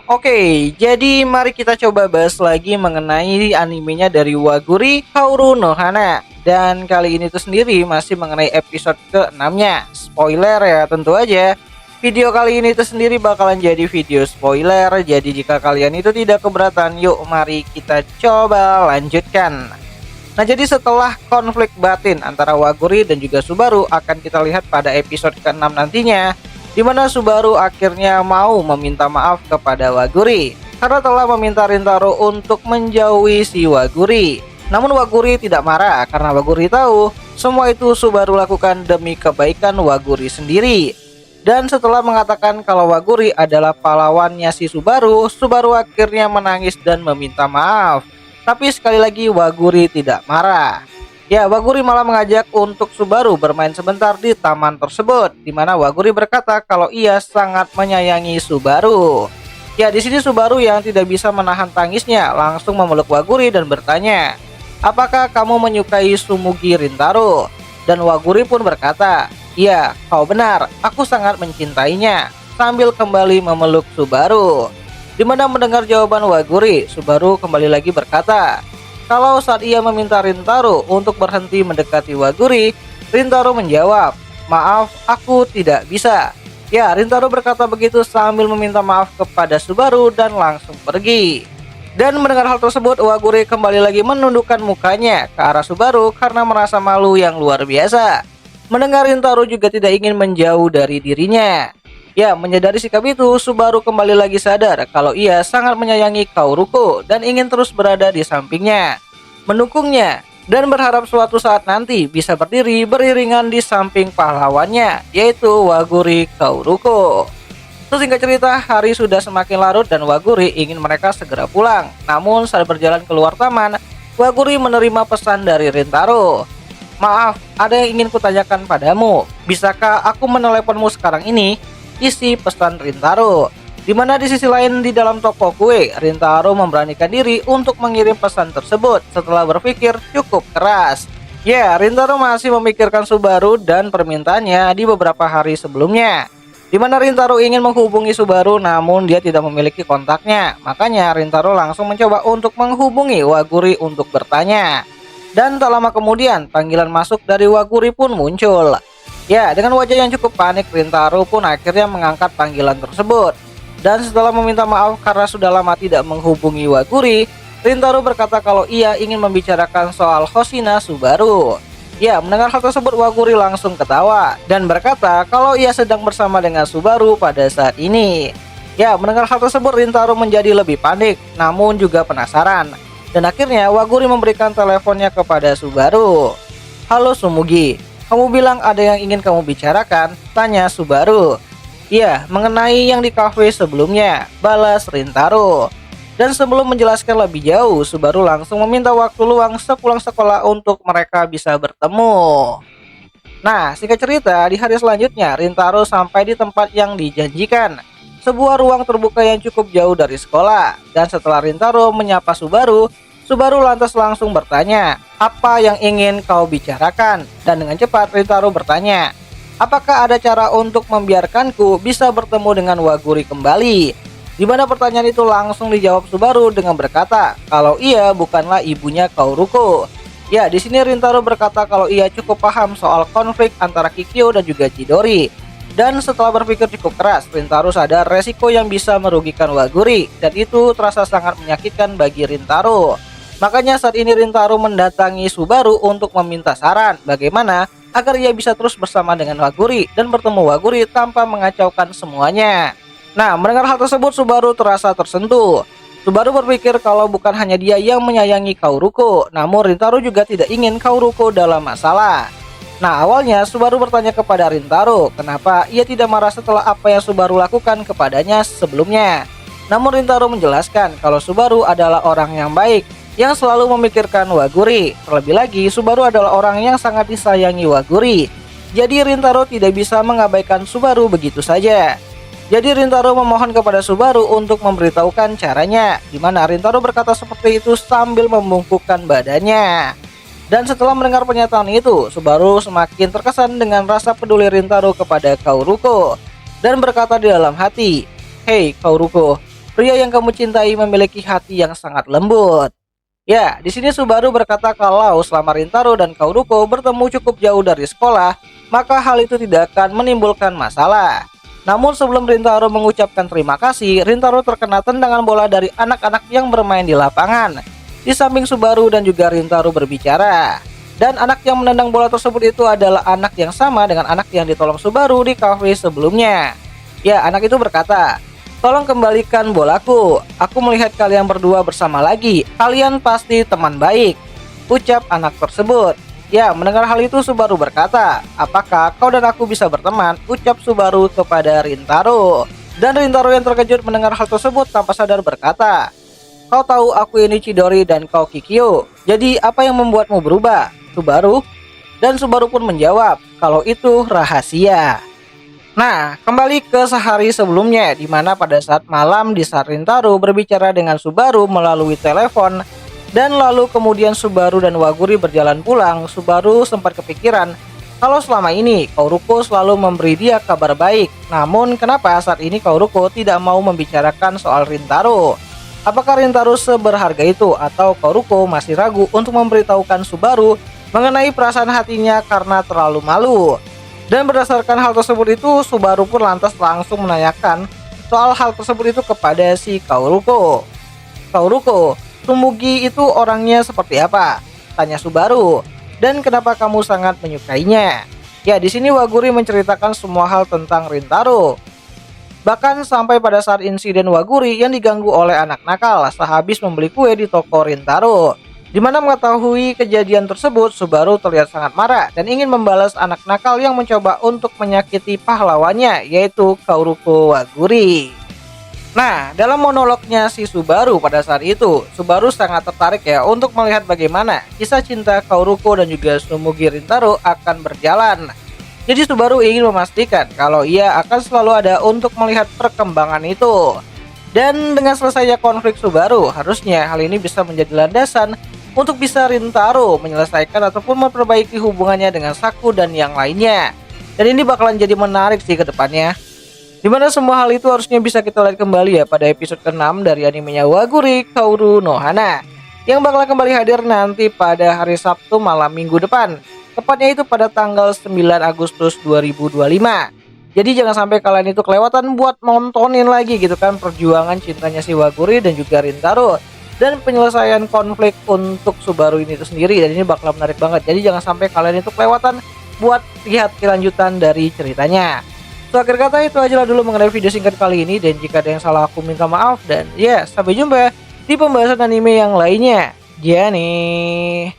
Oke, jadi mari kita coba bahas lagi mengenai animenya dari Waguri Kaoru no Hana. Dan kali ini tuh sendiri masih mengenai episode ke-6-nya. Spoiler ya tentu aja. Video kali ini tuh sendiri bakalan jadi video spoiler. Jadi jika kalian itu tidak keberatan, yuk mari kita coba lanjutkan. Nah, jadi setelah konflik batin antara Waguri dan juga Subaru akan kita lihat pada episode ke-6 nantinya, di mana Subaru akhirnya mau meminta maaf kepada Waguri karena telah meminta Rintaro untuk menjauhi si Waguri. Namun Waguri tidak marah karena Waguri tahu semua itu Subaru lakukan demi kebaikan Waguri sendiri. Dan setelah mengatakan kalau Waguri adalah pahlawannya si Subaru, Subaru akhirnya menangis dan meminta maaf. Tapi sekali lagi Waguri tidak marah. Ya, Waguri malah mengajak untuk Subaru bermain sebentar di taman tersebut, di mana Waguri berkata kalau ia sangat menyayangi Subaru. Ya, di sini Subaru yang tidak bisa menahan tangisnya langsung memeluk Waguri dan bertanya, "Apakah kamu menyukai Sumugi Rintaro?" Dan Waguri pun berkata, "Iya, kau benar, aku sangat mencintainya," sambil kembali memeluk Subaru. Di mana mendengar jawaban Waguri, Subaru kembali lagi berkata, kalau saat ia meminta Rintaro untuk berhenti mendekati Waguri, Rintaro menjawab, "Maaf, aku tidak bisa." Ya, Rintaro berkata begitu sambil meminta maaf kepada Subaru dan langsung pergi. Dan mendengar hal tersebut, Waguri kembali lagi menundukkan mukanya ke arah Subaru karena merasa malu yang luar biasa. Mendengar Rintaro juga tidak ingin menjauh dari dirinya. Ya, menyadari sikap itu, Subaru kembali lagi sadar kalau ia sangat menyayangi Kaoruko dan ingin terus berada di sampingnya, mendukungnya, dan berharap suatu saat nanti bisa berdiri beriringan di samping pahlawannya, yaitu Waguri Kaoruko. Terus singkat cerita, hari sudah semakin larut dan Waguri ingin mereka segera pulang. Namun saat berjalan keluar taman, Waguri menerima pesan dari Rintaro. "Maaf, ada yang ingin kutanyakan padamu. Bisakah aku meneleponmu sekarang ini?" Isi pesan Rintaro. Di mana di sisi lain di dalam toko kue, Rintaro memberanikan diri untuk mengirim pesan tersebut setelah berpikir cukup keras. Ya, Rintaro masih memikirkan Subaru dan permintaannya di beberapa hari sebelumnya. Di mana Rintaro ingin menghubungi Subaru namun dia tidak memiliki kontaknya. Makanya Rintaro langsung mencoba untuk menghubungi Waguri untuk bertanya. Dan tak lama kemudian panggilan masuk dari Waguri pun muncul. Ya, dengan wajah yang cukup panik, Rintaro pun akhirnya mengangkat panggilan tersebut. Dan setelah meminta maaf karena sudah lama tidak menghubungi Waguri, Rintaro berkata kalau ia ingin membicarakan soal Hoshina Subaru. Ya, mendengar hal tersebut Waguri langsung ketawa dan berkata kalau ia sedang bersama dengan Subaru pada saat ini. Ya, mendengar hal tersebut Rintaro menjadi lebih panik, namun juga penasaran. Dan akhirnya Waguri memberikan teleponnya kepada Subaru. "Halo Sumugi, kamu bilang ada yang ingin kamu bicarakan?" tanya Subaru. "Iya, mengenai yang di kafe sebelumnya," balas Rintaro. Dan sebelum menjelaskan lebih jauh, Subaru langsung meminta waktu luang sepulang sekolah untuk mereka bisa bertemu. Nah, singkat cerita, di hari selanjutnya Rintaro sampai di tempat yang dijanjikan, sebuah ruang terbuka yang cukup jauh dari sekolah. Dan setelah Rintaro menyapa Subaru, Subaru lantas langsung bertanya, "Apa yang ingin kau bicarakan?" Dan dengan cepat Rintaro bertanya, "Apakah ada cara untuk membiarkanku bisa bertemu dengan Waguri kembali?" Di mana pertanyaan itu langsung dijawab Subaru dengan berkata kalau ia bukanlah ibunya Kaoruko. Ya, di sini Rintaro berkata kalau ia cukup paham soal konflik antara Kikyo dan juga Chidori. Dan setelah berpikir cukup keras, Rintaro sadar resiko yang bisa merugikan Waguri dan itu terasa sangat menyakitkan bagi Rintaro. Makanya saat ini Rintaro mendatangi Subaru untuk meminta saran bagaimana agar ia bisa terus bersama dengan Waguri dan bertemu Waguri tanpa mengacaukan semuanya. Nah, mendengar hal tersebut Subaru terasa tersentuh. Subaru berpikir kalau bukan hanya dia yang menyayangi Kaoruko, namun Rintaro juga tidak ingin Kaoruko dalam masalah. Nah, awalnya Subaru bertanya kepada Rintaro kenapa ia tidak marah setelah apa yang Subaru lakukan kepadanya sebelumnya. Namun Rintaro menjelaskan kalau Subaru adalah orang yang baik yang selalu memikirkan Waguri. Terlebih lagi, Subaru adalah orang yang sangat disayangi Waguri. Jadi Rintaro tidak bisa mengabaikan Subaru begitu saja. Jadi Rintaro memohon kepada Subaru untuk memberitahukan caranya, di mana Rintaro berkata seperti itu sambil membungkukkan badannya. Dan setelah mendengar pernyataan itu, Subaru semakin terkesan dengan rasa peduli Rintaro kepada Kaoruko dan berkata di dalam hati, "Hei Kaoruko, Pria yang kamu cintai memiliki hati yang sangat lembut. Ya, di sini Subaru berkata kalau selama Rintaro dan Kauruko bertemu cukup jauh dari sekolah, maka hal itu tidak akan menimbulkan masalah. Namun sebelum Rintaro mengucapkan terima kasih, Rintaro terkena tendangan bola dari anak-anak yang bermain di lapangan. Di samping Subaru dan juga Rintaro berbicara. Dan anak yang menendang bola tersebut itu adalah anak yang sama dengan anak yang ditolong Subaru di kafe sebelumnya. Ya, anak itu berkata, "Tolong kembalikan bolaku. Aku melihat kalian berdua bersama lagi. Kalian pasti teman baik," ucap anak tersebut. Ya, mendengar hal itu Subaru berkata, "Apakah kau dan aku bisa berteman?" ucap Subaru kepada Rintaro. Dan Rintaro yang terkejut mendengar hal tersebut tanpa sadar berkata, "Kau tahu aku ini Chidori dan kau Kikyo. Jadi apa yang membuatmu berubah, Subaru?" Dan Subaru pun menjawab, "Kalau itu rahasia." Nah, kembali ke sehari sebelumnya, di mana pada saat malam di saat Rintaro berbicara dengan Subaru melalui telepon, dan lalu kemudian Subaru dan Waguri berjalan pulang, Subaru sempat kepikiran kalau selama ini Kauruko selalu memberi dia kabar baik. Namun kenapa saat ini Kauruko tidak mau membicarakan soal Rintaro? Apakah Rintaro seberharga itu atau Kauruko masih ragu untuk memberitahukan Subaru mengenai perasaan hatinya karena terlalu malu? Dan berdasarkan hal tersebut itu, Subaru pun lantas langsung menanyakan soal hal tersebut itu kepada si Kauruko. "Kauruko, Tsumugi itu orangnya seperti apa?" tanya Subaru. "Dan kenapa kamu sangat menyukainya?" Ya, di sini Waguri menceritakan semua hal tentang Rintaro. Bahkan sampai pada saat insiden Waguri yang diganggu oleh anak nakal sehabis membeli kue di toko Rintaro. Di mana mengetahui kejadian tersebut, Subaru terlihat sangat marah dan ingin membalas anak nakal yang mencoba untuk menyakiti pahlawannya, yaitu Kauruko Waguri. Nah, dalam monolognya si Subaru pada saat itu, Subaru sangat tertarik ya untuk melihat bagaimana kisah cinta Kauruko dan juga Tsumugi Rintaro akan berjalan. Jadi Subaru ingin memastikan kalau ia akan selalu ada untuk melihat perkembangan itu. Dan dengan selesainya konflik Subaru, harusnya hal ini bisa menjadi landasan untuk bisa Rintaro menyelesaikan ataupun memperbaiki hubungannya dengan Saku dan yang lainnya. Dan ini bakalan jadi menarik sih ke depannya. Dimana semua hal itu harusnya bisa kita lihat kembali ya pada episode ke-6 dari animenya Waguri Kaoru no Hana, yang bakal kembali hadir nanti pada hari Sabtu malam minggu depan. Tepatnya itu pada tanggal 9 Agustus 2025. Jadi jangan sampai kalian itu kelewatan buat nontonin lagi gitu kan perjuangan cintanya si Waguri dan juga Rintaro. Dan penyelesaian konflik untuk Subaru ini itu sendiri, dan ini bakal menarik banget. Jadi jangan sampai kalian itu kelewatan buat lihat kelanjutan dari ceritanya. So, akhir kata itu aja lah dulu mengenai video singkat kali ini, dan jika ada yang salah aku minta maaf, dan ya sampai jumpa di pembahasan anime yang lainnya. Ya nih.